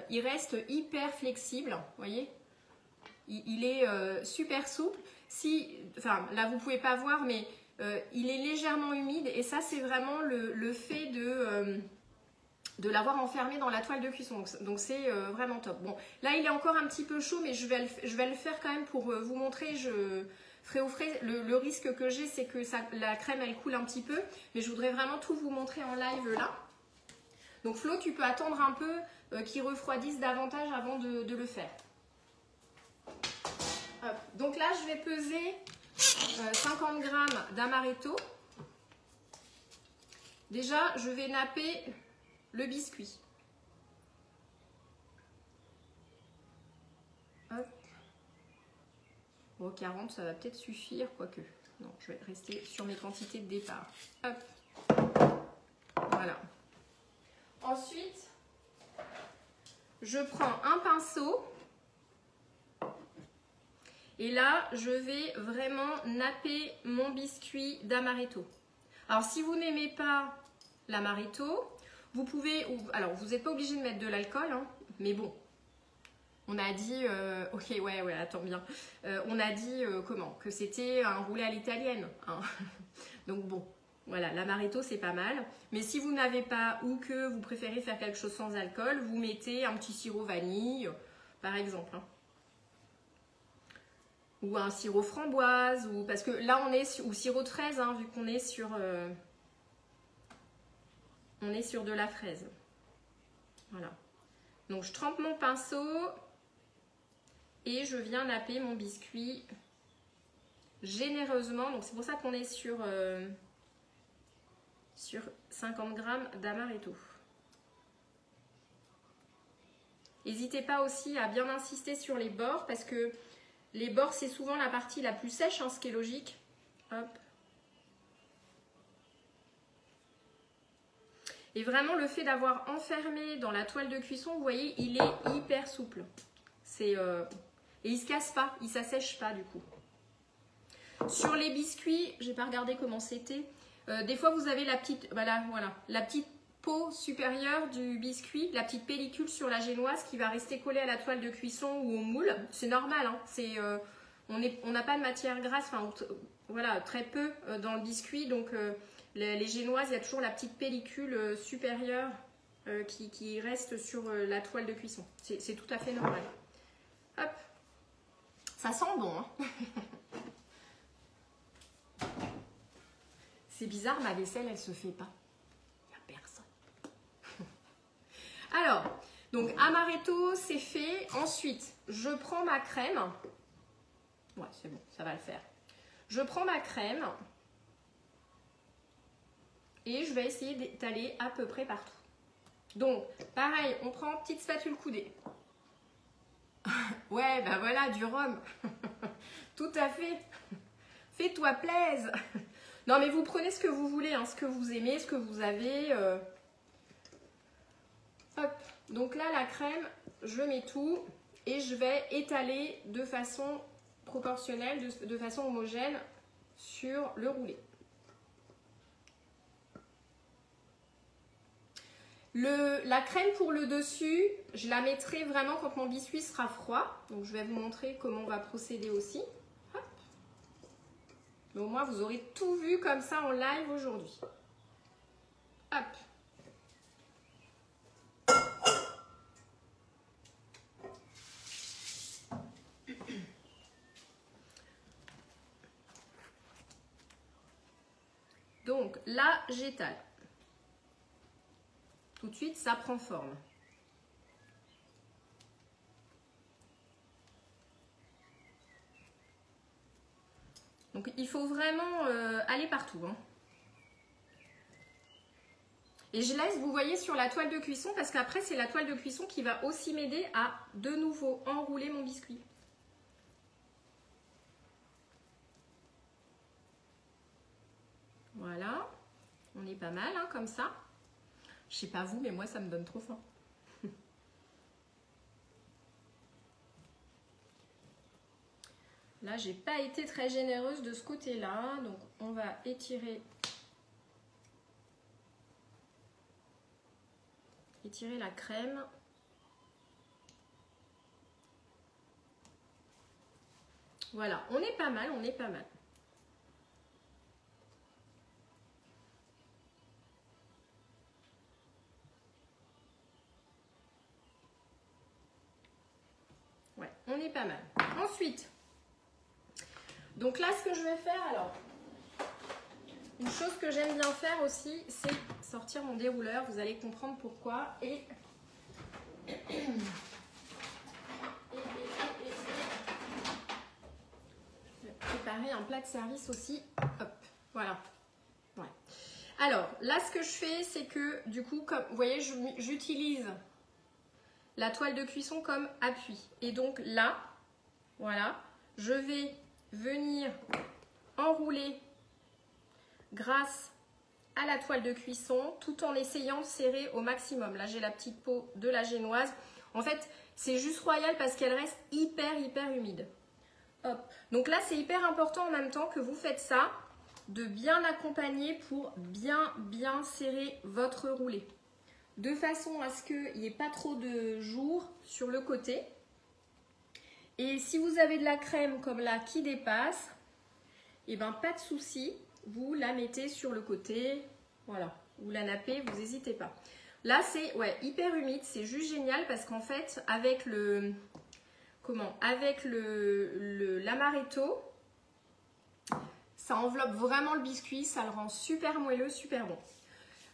il reste hyper flexible, vous voyez, il est super souple. Si, enfin là vous pouvez pas voir, mais il est légèrement humide et ça c'est vraiment le fait de l'avoir enfermé dans la toile de cuisson, donc c'est vraiment top. Bon, là il est encore un petit peu chaud, mais je vais le faire quand même pour vous montrer. Je ferai au frais. Le risque que j'ai, c'est que la crème elle coule un petit peu, mais je voudrais vraiment tout vous montrer en live là. Donc Flo, tu peux attendre un peu qu'il refroidisse davantage avant de le faire. Hop. Donc là je vais peser 50 g d'amaretto. Déjà je vais napper le biscuit. Hop. Bon, 40, ça va peut-être suffire, quoique. Non, je vais rester sur mes quantités de départ. Hop. Voilà. Ensuite, je prends un pinceau. Et là, je vais vraiment napper mon biscuit d'amaretto. Alors, si vous n'aimez pas l'amaretto, vous pouvez, alors vous n'êtes pas obligé de mettre de l'alcool, hein, mais bon, on a dit, ok, ouais, attends bien, on a dit comment, que c'était un roulé à l'italienne, hein. Donc bon, voilà, l'amaretto c'est pas mal, mais si vous n'avez pas ou que vous préférez faire quelque chose sans alcool, vous mettez un petit sirop vanille, par exemple, hein. Ou un sirop framboise, ou parce que là on est ou sirop de fraise, hein, vu qu'on est sur de la fraise. Voilà. Donc je trempe mon pinceau et je viens napper mon biscuit généreusement. Donc c'est pour ça qu'on est sur 50 g d'amaretto. N'hésitez pas aussi à bien insister sur les bords parce que les bords c'est souvent la partie la plus sèche, hein, ce qui est logique. Hop. Et vraiment, le fait d'avoir enfermé dans la toile de cuisson, vous voyez, il est hyper souple. Et il ne se casse pas, il ne s'assèche pas du coup. Sur les biscuits, je n'ai pas regardé comment c'était. Des fois, vous avez la petite, voilà, la petite peau supérieure du biscuit, la petite pellicule sur la génoise qui va rester collée à la toile de cuisson ou au moule. C'est normal, hein, on n'a pas de matière grasse, enfin, voilà, très peu dans le biscuit, donc... les génoises, il y a toujours la petite pellicule supérieure qui reste sur la toile de cuisson. C'est tout à fait normal. Hop. Ça sent bon, hein. C'est bizarre, ma vaisselle, elle se fait pas. Il n'y a personne. Alors, donc amaretto, c'est fait. Ensuite, je prends ma crème. Ouais, c'est bon, ça va le faire. Je prends ma crème. Et je vais essayer d'étaler à peu près partout. Donc, pareil, on prend petite spatule coudée. Ouais, ben voilà, du rhum. Tout à fait. Fais-toi plaisir. Non, mais vous prenez ce que vous voulez, hein, ce que vous aimez, ce que vous avez. Hop. Donc là, la crème, je mets tout et je vais étaler de façon proportionnelle, de façon homogène sur le roulé. La crème pour le dessus, je la mettrai vraiment quand mon biscuit sera froid. Donc je vais vous montrer comment on va procéder aussi. Hop. Mais au moins vous aurez tout vu comme ça en live aujourd'hui. Hop. Donc là, j'étale. Tout de suite, ça prend forme. Donc, il faut vraiment aller partout, hein. Et je laisse, vous voyez, sur la toile de cuisson, parce qu'après, c'est la toile de cuisson qui va aussi m'aider à, de nouveau, enrouler mon biscuit. Voilà. On est pas mal, hein, comme ça. Je sais pas vous, mais moi, ça me donne trop faim. Là, j'ai pas été très généreuse de ce côté-là. Donc, on va étirer la crème. Voilà, on est pas mal, on est pas mal. Ouais, on est pas mal. Ensuite, donc là, ce que je vais faire, alors, une chose que j'aime bien faire aussi, c'est sortir mon dérouleur. Vous allez comprendre pourquoi. Et préparer un plat de service aussi. Hop, voilà. Ouais. Alors, là, ce que je fais, c'est que, du coup, comme vous voyez, j'utilise la toile de cuisson comme appui. Et donc là, voilà, je vais venir enrouler grâce à la toile de cuisson tout en essayant de serrer au maximum. Là, j'ai la petite peau de la génoise. En fait, c'est juste royal parce qu'elle reste hyper humide. Hop. Donc là, c'est hyper important en même temps que vous faites ça, de bien accompagner pour bien serrer votre roulé. De façon à ce qu'il n'y ait pas trop de jour sur le côté. Et si vous avez de la crème comme là qui dépasse, et ben pas de souci, vous la mettez sur le côté, voilà, vous la nappez, vous n'hésitez pas. Là c'est ouais, hyper humide, c'est juste génial parce qu'en fait avec l'amaretto, ça enveloppe vraiment le biscuit, ça le rend super moelleux, super bon.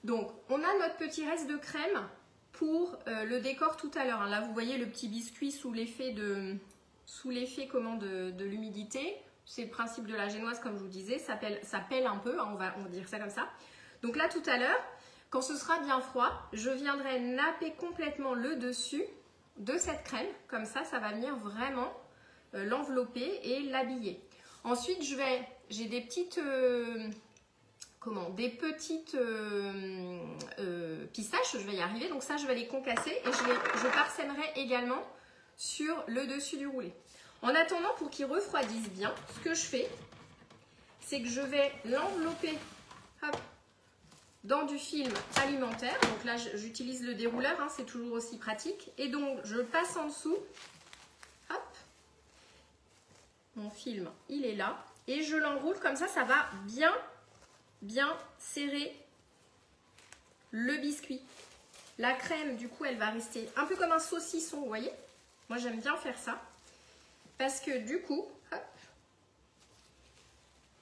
Donc, on a notre petit reste de crème pour le décor tout à l'heure. Là, vous voyez le petit biscuit sous l'effet de l'humidité. C'est le principe de la génoise, comme je vous disais. Ça pèle un peu, hein, on va dire ça comme ça. Donc là, tout à l'heure, quand ce sera bien froid, je viendrai napper complètement le dessus de cette crème. Comme ça, ça va venir vraiment l'envelopper et l'habiller. Ensuite, j'ai des petites... pistaches, je vais y arriver, donc ça je vais les concasser et je parsèmerai également sur le dessus du roulé. En attendant, pour qu'il refroidisse bien, ce que je fais, c'est que je vais l'envelopper dans du film alimentaire. Donc là j'utilise le dérouleur, hein, c'est toujours aussi pratique. Et donc je passe en dessous, hop, mon film il est là, et je l'enroule comme ça, ça va bien serrer le biscuit. La crème, du coup, elle va rester un peu comme un saucisson, vous voyez. Moi, j'aime bien faire ça. Parce que du coup, hop,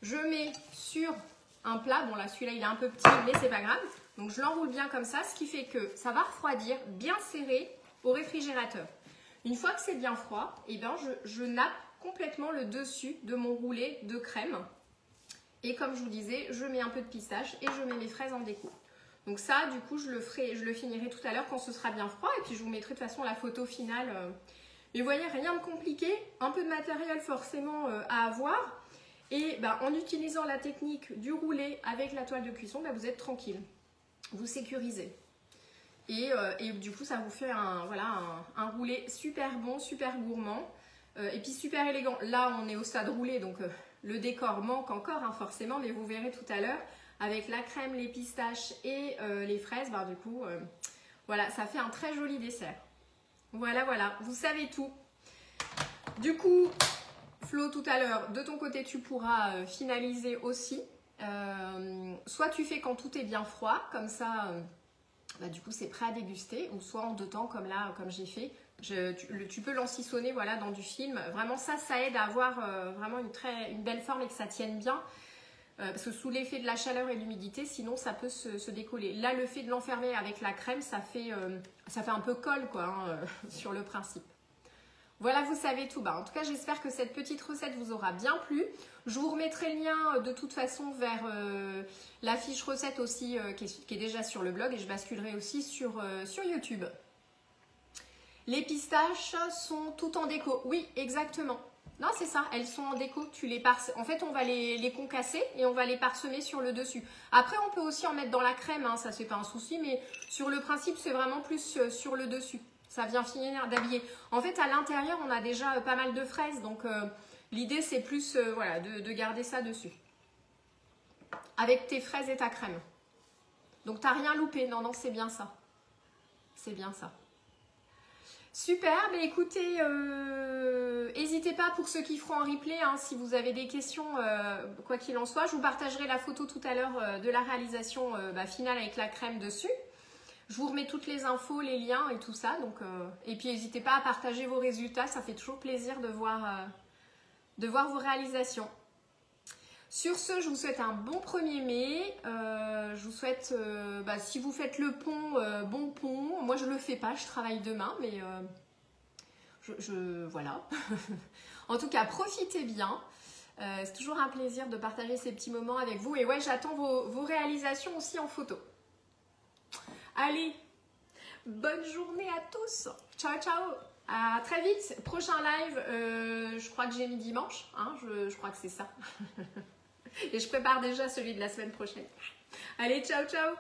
je mets sur un plat. Bon, là, celui-là, il est un peu petit, mais c'est pas grave. Donc, je l'enroule bien comme ça, ce qui fait que ça va refroidir bien serré au réfrigérateur. Une fois que c'est bien froid, eh bien, je nappe complètement le dessus de mon roulé de crème. Et comme je vous disais, je mets un peu de pistache et je mets mes fraises en découpe. Donc ça, du coup, je le finirai tout à l'heure quand ce sera bien froid. Et puis, je vous mettrai de toute façon la photo finale. Mais vous voyez, rien de compliqué. Un peu de matériel forcément à avoir. Et ben, en utilisant la technique du roulé avec la toile de cuisson, ben, vous êtes tranquille. Vous sécurisez. Et du coup, ça vous fait un roulé super bon, super gourmand. Et puis, super élégant. Là, on est au stade roulé, donc... le décor manque encore, hein, forcément, mais vous verrez tout à l'heure, avec la crème, les pistaches et les fraises, bah, du coup, voilà, ça fait un très joli dessert. Voilà, vous savez tout. Du coup, Flo, tout à l'heure, de ton côté, tu pourras finaliser aussi. Soit tu fais quand tout est bien froid, comme ça, bah, du coup, c'est prêt à déguster, ou soit en 2 temps, comme là, comme j'ai fait. Tu peux l'ensissonner voilà, dans du film. Vraiment, ça aide à avoir vraiment une belle forme et que ça tienne bien. Parce que sous l'effet de la chaleur et de l'humidité, sinon ça peut se décoller. Là, le fait de l'enfermer avec la crème, ça fait un peu colle quoi, hein, sur le principe. Voilà, vous savez tout. En tout cas, j'espère que cette petite recette vous aura bien plu. Je vous remettrai le lien de toute façon vers la fiche recette aussi qui est déjà sur le blog. Et je basculerai aussi sur YouTube. Les pistaches sont toutes en déco. Oui, exactement. Non, c'est ça, elles sont en déco. En fait, on va les concasser et on va les parsemer sur le dessus. Après, on peut aussi en mettre dans la crème, hein, ça c'est pas un souci, mais sur le principe, c'est vraiment plus sur le dessus. Ça vient finir d'habiller. En fait, à l'intérieur, on a déjà pas mal de fraises, donc L'idée, c'est plus voilà, de garder ça dessus. Avec tes fraises et ta crème. Donc, tu n'as rien loupé. Non, non, c'est bien ça. C'est bien ça. Super, mais écoutez, n'hésitez pas pour ceux qui feront en replay, hein, si vous avez des questions, quoi qu'il en soit. Je vous partagerai la photo tout à l'heure de la réalisation finale avec la crème dessus. Je vous remets toutes les infos, les liens et tout ça. Donc, et puis, n'hésitez pas à partager vos résultats. Ça fait toujours plaisir de voir vos réalisations. Sur ce, je vous souhaite un bon 1er mai. Je vous souhaite, si vous faites le pont, bon pont. Moi, je ne le fais pas, je travaille demain, mais voilà. En tout cas, profitez bien. C'est toujours un plaisir de partager ces petits moments avec vous. Et ouais, j'attends vos réalisations aussi en photo. Allez, bonne journée à tous. Ciao, ciao. À très vite. Prochain live, je crois que j'ai mis dimanche. Hein, je crois que c'est ça. Et je prépare déjà celui de la semaine prochaine. Allez, ciao, ciao.